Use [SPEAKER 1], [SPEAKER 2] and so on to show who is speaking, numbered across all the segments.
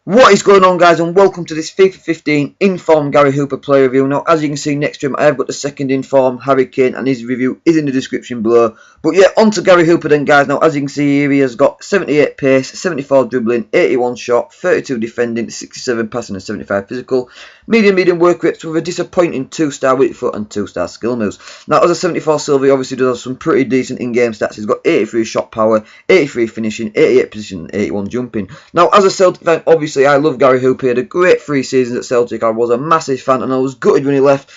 [SPEAKER 1] What is going on, guys, and welcome to this FIFA 15 in-form Gary Hooper player review. Now, as you can see next to him, I have got the second in-form Harry Kane, and his review is in the description below. But yeah, on to Gary Hooper then, guys. Now, as you can see here, he has got 78 pace, 74 dribbling, 81 shot, 32 defending, 67 passing and 75 physical. Medium work rates with a disappointing 2-star weak foot and 2-star skill moves. Now, as a 74 silver, he obviously does have some pretty decent in-game stats. He's got 83 shot power, 83 finishing, 88 position, 81 jumping. Now, as a Celtic fan, obviously I love Gary Hooper. He had a great 3 seasons at Celtic. I was a massive fan and I was gutted when he left.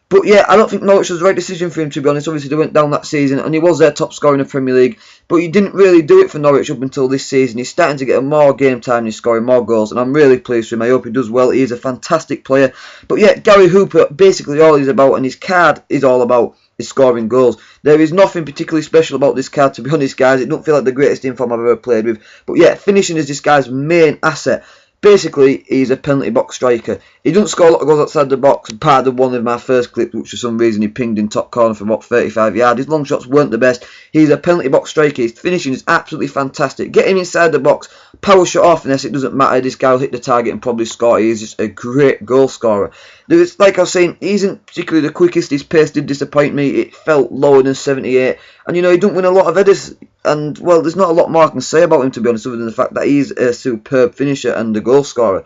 [SPEAKER 1] But yeah, I don't think Norwich was the right decision for him, to be honest. Obviously, they went down that season and he was their top scorer in the Premier League. But he didn't really do it for Norwich up until this season. He's starting to get more game time and he's scoring more goals. And I'm really pleased for him. I hope he does well. He is a fantastic player. But yeah, Gary Hooper, basically all he's about, and his card is all about, is scoring goals. There is nothing particularly special about this card, to be honest, guys. It don't feel like the greatest inform I've ever played with. But yeah, finishing is this guy's main asset. Basically, he's a penalty box striker. He doesn't score a lot of goals outside the box. Part of one of my first clips, which for some reason he pinged in top corner from about 35 yards. His long shots weren't the best. He's a penalty box striker. His finishing is absolutely fantastic. Get him inside the box, power shot off finesse, it doesn't matter. This guy will hit the target and probably score. He's just a great goal scorer. Like I was saying, he isn't particularly the quickest. His pace did disappoint me. It felt lower than 78. And, you know, he don't win a lot of headers. And, well, there's not a lot more I can say about him, to be honest, other than the fact that he's a superb finisher and a goal scorer.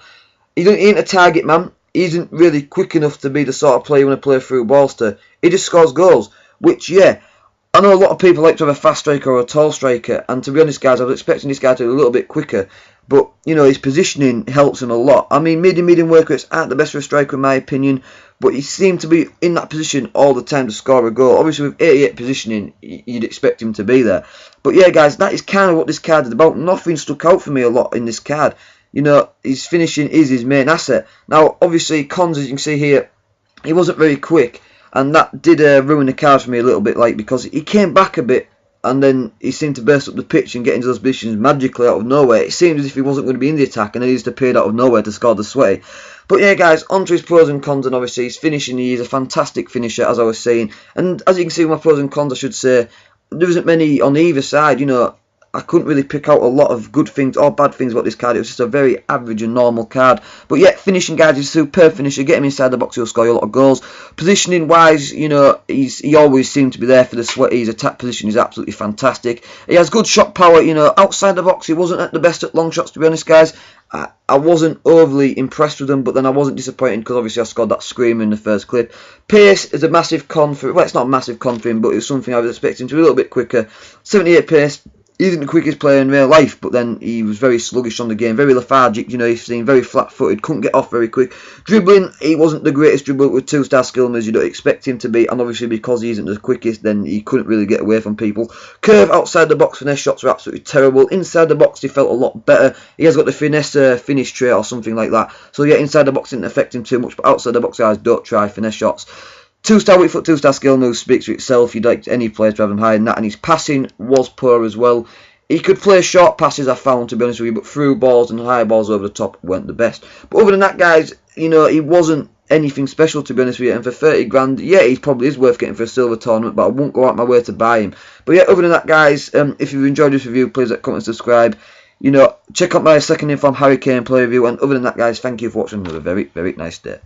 [SPEAKER 1] He ain't a target man. He isn't really quick enough to be the sort of player you want to play through balls to. He just scores goals, which, yeah, I know a lot of people like to have a fast striker or a tall striker. And to be honest, guys, I was expecting this guy to be a little bit quicker. But, you know, his positioning helps him a lot. I mean, medium work rates aren't the best for a striker, in my opinion. But he seemed to be in that position all the time to score a goal. Obviously, with 88 positioning, you'd expect him to be there. But yeah, guys, that is kind of what this card is about. Nothing stuck out for me a lot in this card. You know, his finishing is his main asset. Now, obviously, cons, as you can see here, he wasn't very quick. And that did ruin the card for me a little bit, like, because he came back a bit. And then he seemed to burst up the pitch and get into those positions magically out of nowhere. It seemed as if he wasn't going to be in the attack and then he just appeared out of nowhere to score the sweaty. But yeah, guys, on to his pros and cons, and obviously his finishing. He is a fantastic finisher, as I was saying. And as you can see with my pros and cons, I should say, there isn't many on either side. You know, I couldn't really pick out a lot of good things or bad things about this card. It was just a very average and normal card. But yeah, finishing, guys, he's a superb finisher. Get him inside the box, he'll score you a lot of goals. Positioning wise, you know, he always seemed to be there for the sweaty. His attack position is absolutely fantastic. He has good shot power, you know, outside the box. He wasn't at the best at long shots, to be honest, guys. I wasn't overly impressed with him, but then I wasn't disappointed because obviously I scored that screamer in the first clip. Pace is a massive con for, well, it's not a massive con for him, but it was something I was expecting to be a little bit quicker. 78 pace. He isn't the quickest player in real life, but then he was very sluggish on the game, very lethargic, you know, he's seen very flat-footed, couldn't get off very quick. Dribbling, he wasn't the greatest dribbler with 2-star skill moves you don't expect him to be, and obviously because he isn't the quickest, then he couldn't really get away from people. Curve outside the box, finesse shots were absolutely terrible. Inside the box, he felt a lot better. He has got the finesse finish trait or something like that. So yeah, inside the box didn't affect him too much, but outside the box, guys, don't try finesse shots. 2-star weak foot, 2-star skill move speaks for itself. You'd like any player to have him higher than that, and his passing was poor as well. He could play short passes, I found, to be honest with you, but through balls and high balls over the top weren't the best. But other than that, guys, you know, he wasn't anything special, to be honest with you. And for 30 grand, yeah, he probably is worth getting for a silver tournament, but I won't go out my way to buy him. But yeah, other than that, guys, if you've enjoyed this review, please like, comment, and subscribe. You know, check out my second inform Harry Kane play review. And other than that, guys, thank you for watching. Have a very, very nice day.